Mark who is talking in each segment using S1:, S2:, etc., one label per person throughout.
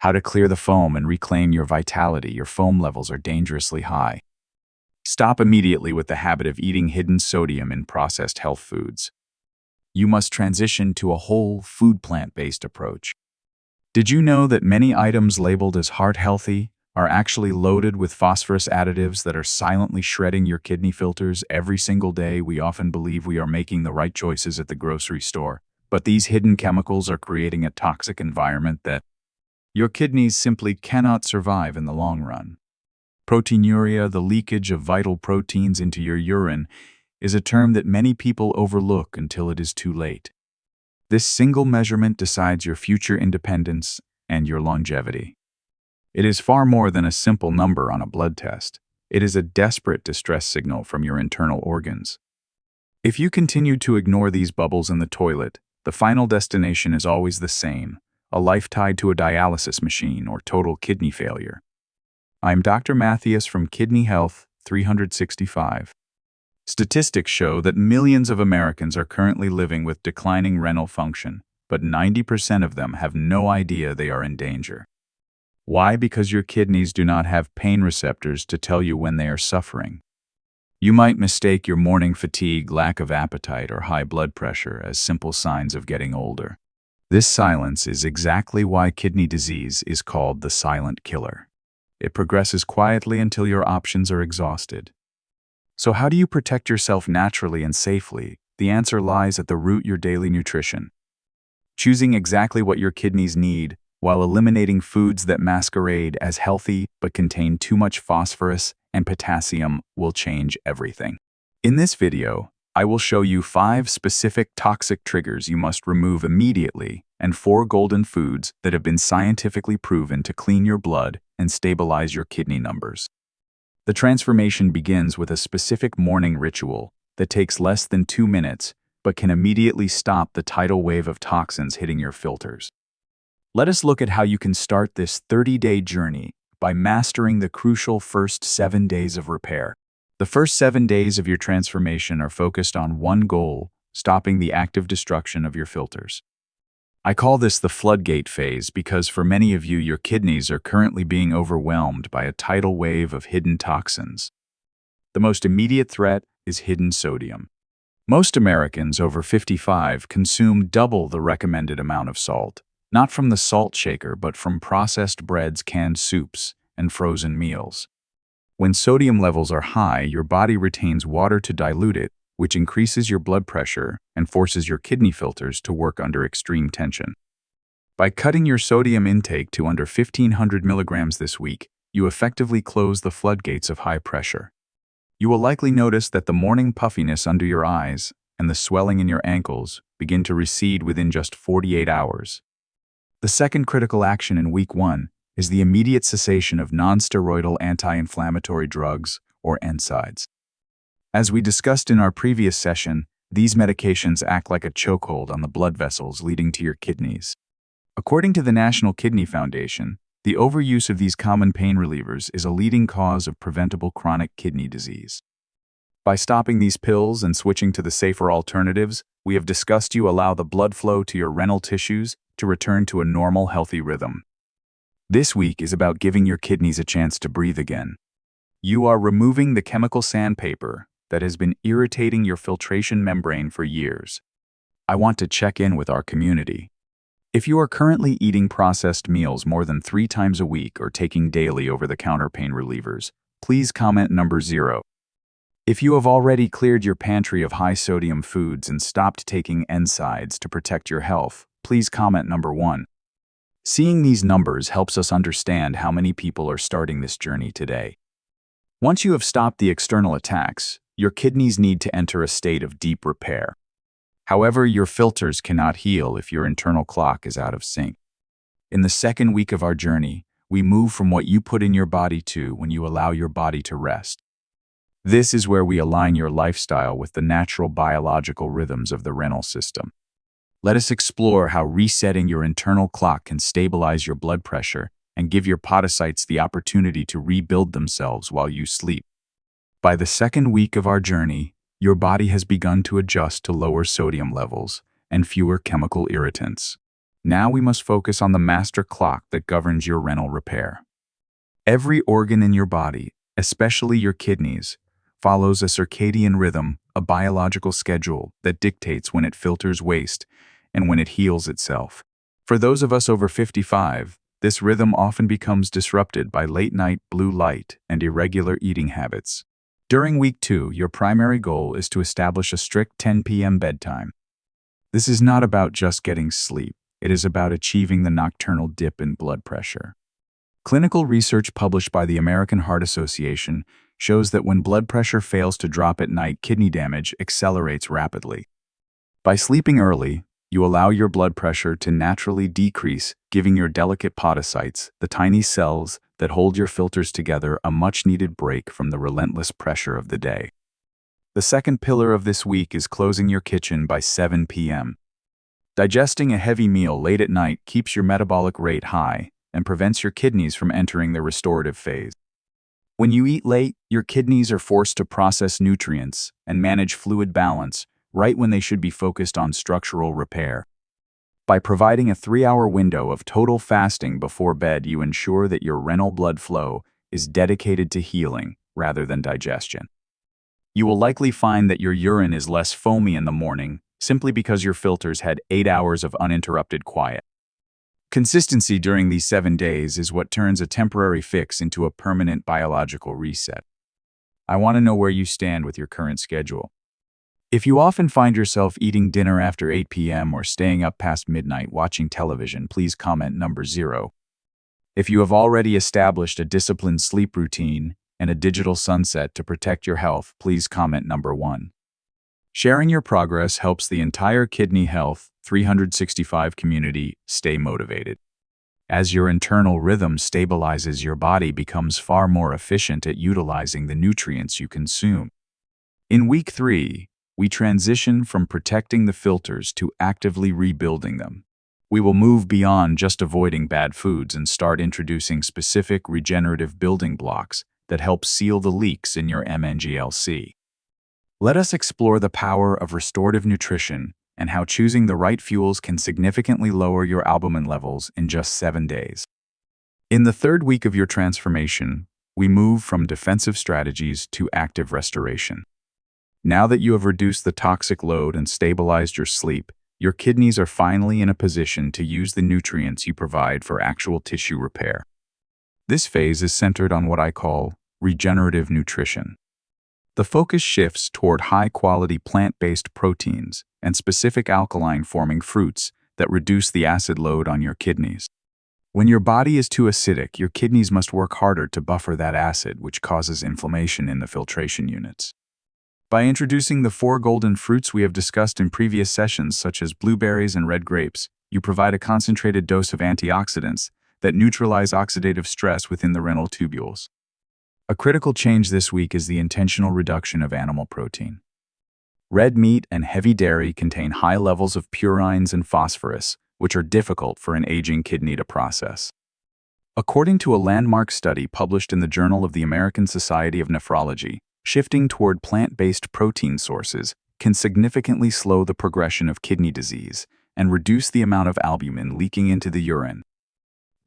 S1: How to clear the foam and reclaim your vitality. Your foam levels are dangerously high. Stop immediately with the habit of eating hidden sodium in processed health foods. You must transition to a whole food plant-based approach. Did you know that many items labeled as heart healthy are actually loaded with phosphorus additives that are silently shredding your kidney filters every single day? We often believe we are making the right choices at the grocery store, but these hidden chemicals are creating a toxic environment that your kidneys simply cannot survive in the long run. Proteinuria, the leakage of vital proteins into your urine, is a term that many people overlook until it is too late. This single measurement decides your future independence and your longevity. It is far more than a simple number on a blood test. It is a desperate distress signal from your internal organs. If you continue to ignore these bubbles in the toilet, the final destination is always the same: a life tied to a dialysis machine or total kidney failure. I'm Dr. Mattheus from Kidney Health 365. Statistics show that millions of Americans are currently living with declining renal function, but 90% of them have no idea they are in danger. Why? Because your kidneys do not have pain receptors to tell you when they are suffering. You might mistake your morning fatigue, lack of appetite, or high blood pressure as simple signs of getting older. This silence is exactly why kidney disease is called the silent killer. It progresses quietly until your options are exhausted. So how do you protect yourself naturally and safely? The answer lies at the root: your daily nutrition. Choosing exactly what your kidneys need while eliminating foods that masquerade as healthy but contain too much phosphorus and potassium will change everything. In this video, I will show you 5 specific toxic triggers you must remove immediately and 4 golden foods that have been scientifically proven to clean your blood and stabilize your kidney numbers. The transformation begins with a specific morning ritual that takes less than 2 minutes but can immediately stop the tidal wave of toxins hitting your filters. Let us look at how you can start this 30-day journey by mastering the crucial first 7 days of repair. The first 7 days of your transformation are focused on one goal: stopping the active destruction of your filters. I call this the Floodgate phase because for many of you, your kidneys are currently being overwhelmed by a tidal wave of hidden toxins. The most immediate threat is hidden sodium. Most Americans over 55 consume double the recommended amount of salt, not from the salt shaker but from processed breads, canned soups, and frozen meals. When sodium levels are high, your body retains water to dilute it, which increases your blood pressure and forces your kidney filters to work under extreme tension. By cutting your sodium intake to under 1,500 milligrams this week, you effectively close the floodgates of high pressure. You will likely notice that the morning puffiness under your eyes and the swelling in your ankles begin to recede within just 48 hours. The second critical action in week 1 is the immediate cessation of non-steroidal anti-inflammatory drugs, or NSAIDs. As we discussed in our previous session, these medications act like a chokehold on the blood vessels leading to your kidneys. According to the National Kidney Foundation, the overuse of these common pain relievers is a leading cause of preventable chronic kidney disease. By stopping these pills and switching to the safer alternatives we have discussed, you allow the blood flow to your renal tissues to return to a normal, healthy rhythm. This week is about giving your kidneys a chance to breathe again. You are removing the chemical sandpaper that has been irritating your filtration membrane for years. I want to check in with our community. If you are currently eating processed meals more than 3 times a week or taking daily over-the-counter pain relievers, please comment number 0. If you have already cleared your pantry of high-sodium foods and stopped taking NSAIDs to protect your health, please comment number 1. Seeing these numbers helps us understand how many people are starting this journey today. Once you have stopped the external attacks, your kidneys need to enter a state of deep repair. However, your filters cannot heal if your internal clock is out of sync. In the second week of our journey, we move from what you put in your body to when you allow your body to rest. This is where we align your lifestyle with the natural biological rhythms of the renal system. Let us explore how resetting your internal clock can stabilize your blood pressure and give your podocytes the opportunity to rebuild themselves while you sleep. By the second week of our journey, your body has begun to adjust to lower sodium levels and fewer chemical irritants. Now we must focus on the master clock that governs your renal repair. Every organ in your body, especially your kidneys, follows a circadian rhythm, a biological schedule that dictates when it filters waste and when it heals itself. For those of us over 55, this rhythm often becomes disrupted by late-night blue light and irregular eating habits. During week 2, your primary goal is to establish a strict 10 p.m. bedtime. This is not about just getting sleep. It is about achieving the nocturnal dip in blood pressure. Clinical research published by the American Heart Association shows that when blood pressure fails to drop at night, kidney damage accelerates rapidly. By sleeping early, you allow your blood pressure to naturally decrease, giving your delicate podocytes, the tiny cells that hold your filters together, a much-needed break from the relentless pressure of the day. The second pillar of this week is closing your kitchen by 7 p.m. Digesting a heavy meal late at night keeps your metabolic rate high and prevents your kidneys from entering the restorative phase. When you eat late, your kidneys are forced to process nutrients and manage fluid balance right when they should be focused on structural repair. By providing a 3-hour window of total fasting before bed, you ensure that your renal blood flow is dedicated to healing rather than digestion. You will likely find that your urine is less foamy in the morning simply because your filters had 8 hours of uninterrupted quiet. Consistency during these 7 days is what turns a temporary fix into a permanent biological reset. I want to know where you stand with your current schedule. If you often find yourself eating dinner after 8 p.m. or staying up past midnight watching television, please comment number 0. If you have already established a disciplined sleep routine and a digital sunset to protect your health, please comment number 1. Sharing your progress helps the entire Kidney Health 365 community stay motivated. As your internal rhythm stabilizes, your body becomes far more efficient at utilizing the nutrients you consume. In week 3, we transition from protecting the filters to actively rebuilding them. We will move beyond just avoiding bad foods and start introducing specific regenerative building blocks that help seal the leaks in your MNGLC. Let us explore the power of restorative nutrition and how choosing the right fuels can significantly lower your albumin levels in just 7 days. In the 3rd week of your transformation, we move from defensive strategies to active restoration. Now that you have reduced the toxic load and stabilized your sleep, your kidneys are finally in a position to use the nutrients you provide for actual tissue repair. This phase is centered on what I call regenerative nutrition. The focus shifts toward high-quality plant-based proteins and specific alkaline-forming fruits that reduce the acid load on your kidneys. When your body is too acidic, your kidneys must work harder to buffer that acid, which causes inflammation in the filtration units. By introducing the 4 golden fruits we have discussed in previous sessions, such as blueberries and red grapes, you provide a concentrated dose of antioxidants that neutralize oxidative stress within the renal tubules. A critical change this week is the intentional reduction of animal protein. Red meat and heavy dairy contain high levels of purines and phosphorus, which are difficult for an aging kidney to process. According to a landmark study published in the Journal of the American Society of Nephrology, shifting toward plant-based protein sources can significantly slow the progression of kidney disease and reduce the amount of albumin leaking into the urine.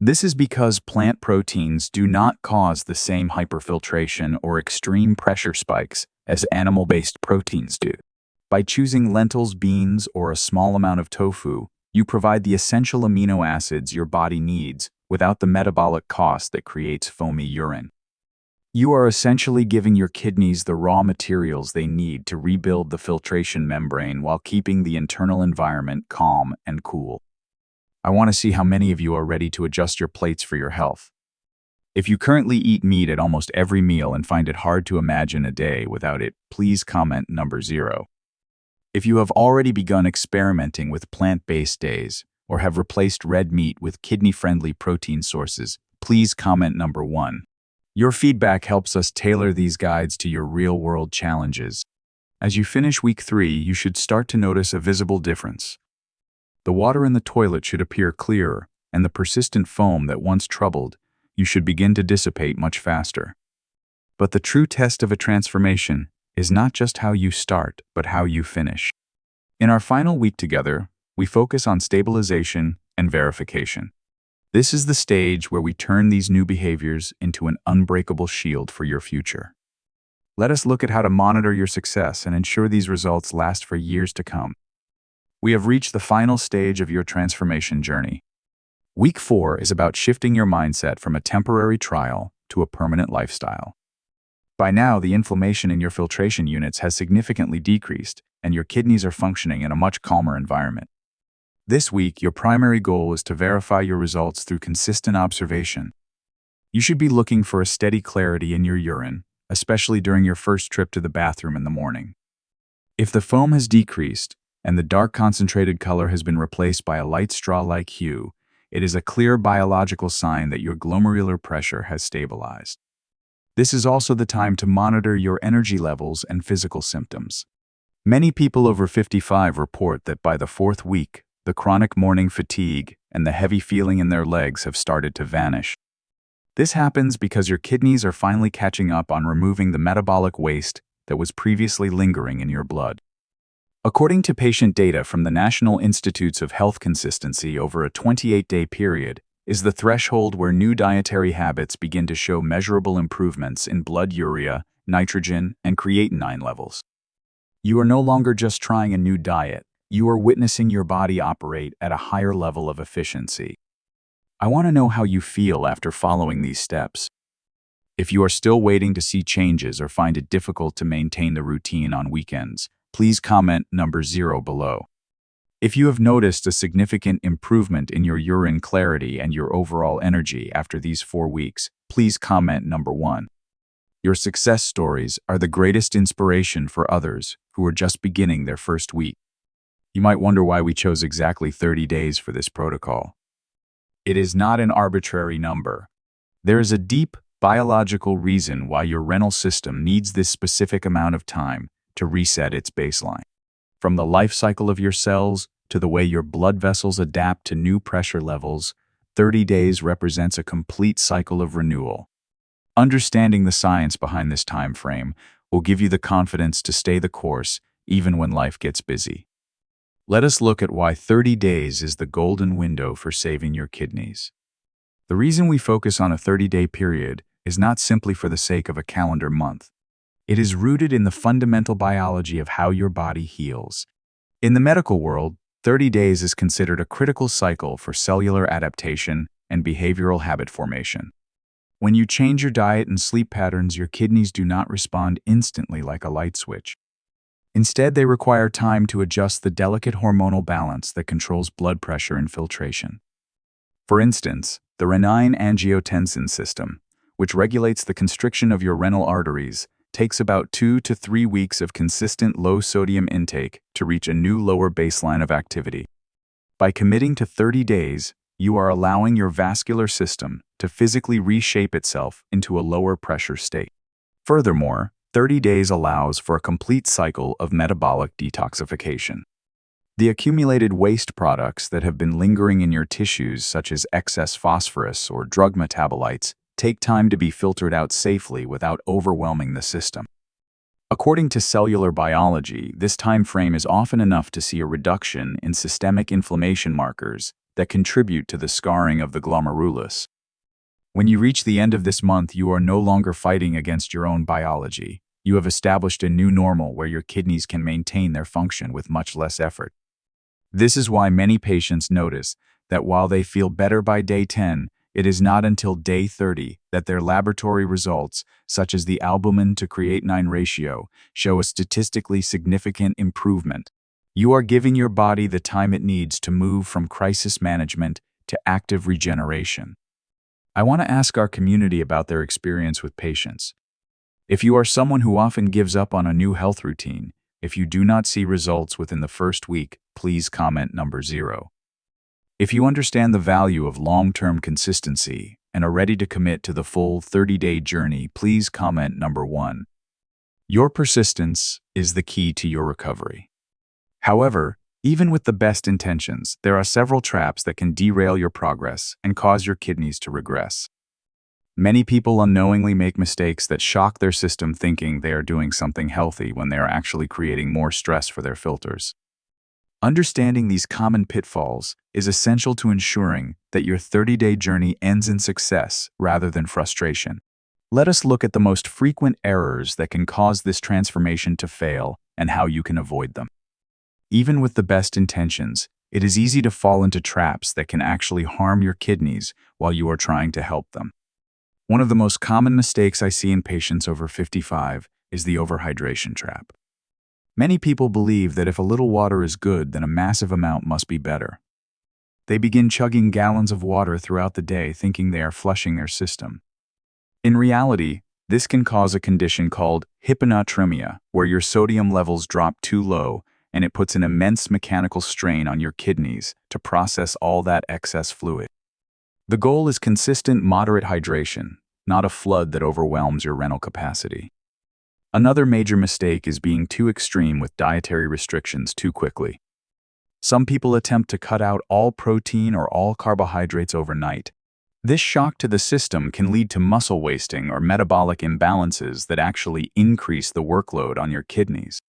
S1: This is because plant proteins do not cause the same hyperfiltration or extreme pressure spikes as animal-based proteins do. By choosing lentils, beans, or a small amount of tofu, you provide the essential amino acids your body needs without the metabolic cost that creates foamy urine. You are essentially giving your kidneys the raw materials they need to rebuild the filtration membrane while keeping the internal environment calm and cool. I want to see how many of you are ready to adjust your plates for your health. If you currently eat meat at almost every meal and find it hard to imagine a day without it, please comment number 0. If you have already begun experimenting with plant-based days or have replaced red meat with kidney-friendly protein sources, please comment number 1. Your feedback helps us tailor these guides to your real-world challenges. As you finish week 3, you should start to notice a visible difference. The water in the toilet should appear clearer, and the persistent foam that once troubled you should begin to dissipate much faster. But the true test of a transformation is not just how you start, but how you finish. In our final week together, we focus on stabilization and verification. This is the stage where we turn these new behaviors into an unbreakable shield for your future. Let us look at how to monitor your success and ensure these results last for years to come. We have reached the final stage of your transformation journey. Week 4 is about shifting your mindset from a temporary trial to a permanent lifestyle. By now, the inflammation in your filtration units has significantly decreased, and your kidneys are functioning in a much calmer environment. This week, your primary goal is to verify your results through consistent observation. You should be looking for a steady clarity in your urine, especially during your first trip to the bathroom in the morning. If the foam has decreased and the dark concentrated color has been replaced by a light straw-like hue, it is a clear biological sign that your glomerular pressure has stabilized. This is also the time to monitor your energy levels and physical symptoms. Many people over 55 report that by the 4th week, the chronic morning fatigue and the heavy feeling in their legs have started to vanish. This happens because your kidneys are finally catching up on removing the metabolic waste that was previously lingering in your blood. According to patient data from the National Institutes of Health, consistency over a 28-day period is the threshold where new dietary habits begin to show measurable improvements in blood urea, nitrogen, and creatinine levels. You are no longer just trying a new diet, you are witnessing your body operate at a higher level of efficiency. I want to know how you feel after following these steps. If you are still waiting to see changes or find it difficult to maintain the routine on weekends, please comment number 0 below. If you have noticed a significant improvement in your urine clarity and your overall energy after these 4 weeks, please comment number 1. Your success stories are the greatest inspiration for others who are just beginning their first week. You might wonder why we chose exactly 30 days for this protocol. It is not an arbitrary number. There is a deep biological reason why your renal system needs this specific amount of time to reset its baseline. From the life cycle of your cells to the way your blood vessels adapt to new pressure levels, 30 days represents a complete cycle of renewal. Understanding the science behind this time frame will give you the confidence to stay the course even when life gets busy. Let us look at why 30 days is the golden window for saving your kidneys. The reason we focus on a 30-day period is not simply for the sake of a calendar month. It is rooted in the fundamental biology of how your body heals. In the medical world, 30 days is considered a critical cycle for cellular adaptation and behavioral habit formation. When you change your diet and sleep patterns, your kidneys do not respond instantly like a light switch. Instead, they require time to adjust the delicate hormonal balance that controls blood pressure and filtration. For instance, the renin-angiotensin system, which regulates the constriction of your renal arteries, takes about 2 to 3 weeks of consistent low-sodium intake to reach a new lower baseline of activity. By committing to 30 days, you are allowing your vascular system to physically reshape itself into a lower pressure state. Furthermore, 30 days allows for a complete cycle of metabolic detoxification. The accumulated waste products that have been lingering in your tissues, such as excess phosphorus or drug metabolites, take time to be filtered out safely without overwhelming the system. According to cellular biology, this time frame is often enough to see a reduction in systemic inflammation markers that contribute to the scarring of the glomerulus. When you reach the end of this month, you are no longer fighting against your own biology. You have established a new normal where your kidneys can maintain their function with much less effort. This is why many patients notice that while they feel better by day 10, it is not until day 30 that their laboratory results, such as the albumin to creatinine ratio, show a statistically significant improvement. You are giving your body the time it needs to move from crisis management to active regeneration. I want to ask our community about their experience with patients. If you are someone who often gives up on a new health routine, if you do not see results within the first week, please comment number 0. If you understand the value of long-term consistency and are ready to commit to the full 30-day journey, please comment number 1. Your persistence is the key to your recovery. However, even with the best intentions, there are several traps that can derail your progress and cause your kidneys to regress. Many people unknowingly make mistakes that shock their system, thinking they are doing something healthy when they are actually creating more stress for their filters. Understanding these common pitfalls is essential to ensuring that your 30-day journey ends in success rather than frustration. Let us look at the most frequent errors that can cause this transformation to fail and how you can avoid them. Even with the best intentions, it is easy to fall into traps that can actually harm your kidneys while you are trying to help them. One of the most common mistakes I see in patients over 55 is the overhydration trap. Many people believe that if a little water is good, then a massive amount must be better. They begin chugging gallons of water throughout the day thinking they are flushing their system. In reality, this can cause a condition called hyponatremia, where your sodium levels drop too low and it puts an immense mechanical strain on your kidneys to process all that excess fluid. The goal is consistent, moderate hydration, not a flood that overwhelms your renal capacity. Another major mistake is being too extreme with dietary restrictions too quickly. Some people attempt to cut out all protein or all carbohydrates overnight. This shock to the system can lead to muscle wasting or metabolic imbalances that actually increase the workload on your kidneys.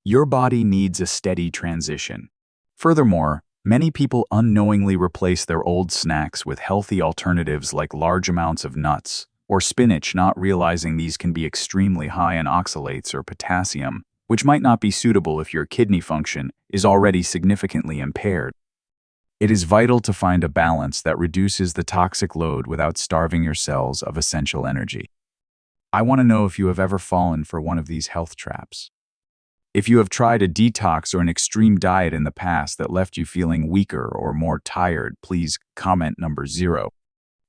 S1: Your body needs a steady transition. Furthermore, many people unknowingly replace their old snacks with healthy alternatives like large amounts of nuts or spinach, not realizing these can be extremely high in oxalates or potassium, which might not be suitable if your kidney function is already significantly impaired. It is vital to find a balance that reduces the toxic load without starving your cells of essential energy. I want to know if you have ever fallen for one of these health traps. If you have tried a detox or an extreme diet in the past that left you feeling weaker or more tired, please comment number 0.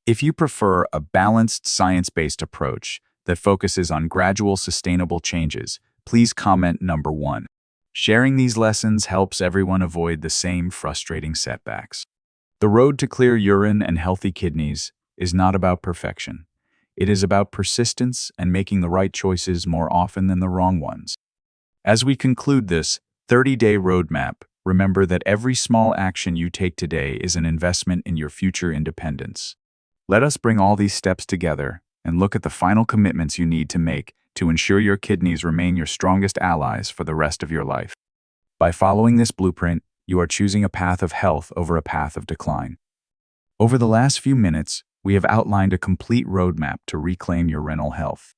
S1: If you prefer a balanced, science-based approach that focuses on gradual, sustainable changes, please comment number 1. Sharing these lessons helps everyone avoid the same frustrating setbacks. The road to clear urine and healthy kidneys is not about perfection. It is about persistence and making the right choices more often than the wrong ones. As we conclude this 30-day roadmap, remember that every small action you take today is an investment in your future independence. Let us bring all these steps together and look at the final commitments you need to make to ensure your kidneys remain your strongest allies for the rest of your life. By following this blueprint, you are choosing a path of health over a path of decline. Over the last few minutes, we have outlined a complete roadmap to reclaim your renal health.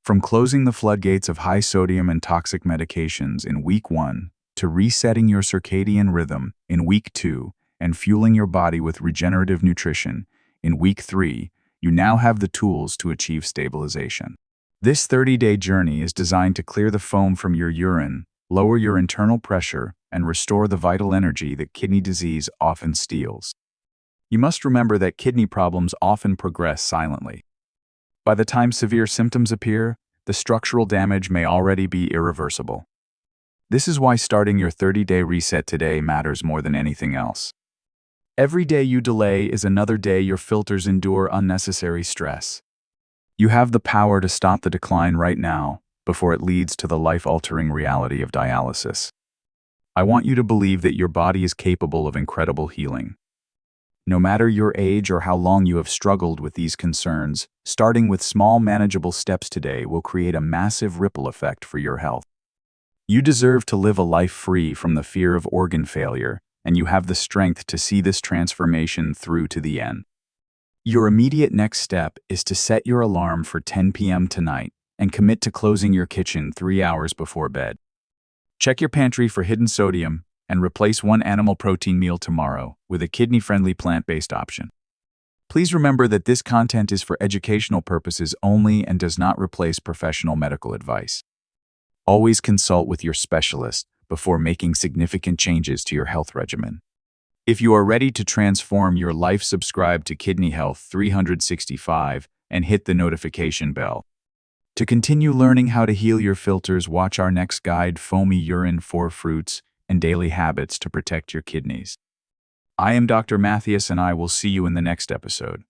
S1: From closing the floodgates of high sodium and toxic medications in week 1 to resetting your circadian rhythm in week 2 and fueling your body with regenerative nutrition in week 3, you now have the tools to achieve stabilization. This 30-day journey is designed to clear the foam from your urine, lower your internal pressure, and restore the vital energy that kidney disease often steals. You must remember that kidney problems often progress silently. By the time severe symptoms appear, the structural damage may already be irreversible. This is why starting your 30-day reset today matters more than anything else. Every day you delay is another day your filters endure unnecessary stress. You have the power to stop the decline right now before it leads to the life-altering reality of dialysis. I want you to believe that your body is capable of incredible healing. No matter your age or how long you have struggled with these concerns, starting with small, manageable steps today will create a massive ripple effect for your health. You deserve to live a life free from the fear of organ failure, and you have the strength to see this transformation through to the end. Your immediate next step is to set your alarm for 10 p.m. tonight and commit to closing your kitchen 3 hours before bed. Check your pantry for hidden sodium and replace one animal protein meal tomorrow with a kidney-friendly plant-based option. Please remember that this content is for educational purposes only and does not replace professional medical advice. Always consult with your specialist before making significant changes to your health regimen. If you are ready to transform your life, subscribe to Kidney Health 365 and hit the notification bell. To continue learning how to heal your filters, watch our next guide, Foamy Urine, 4 Fruits and Daily Habits to Protect Your Kidneys. I am Dr. Mattheus, and I will see you in the next episode.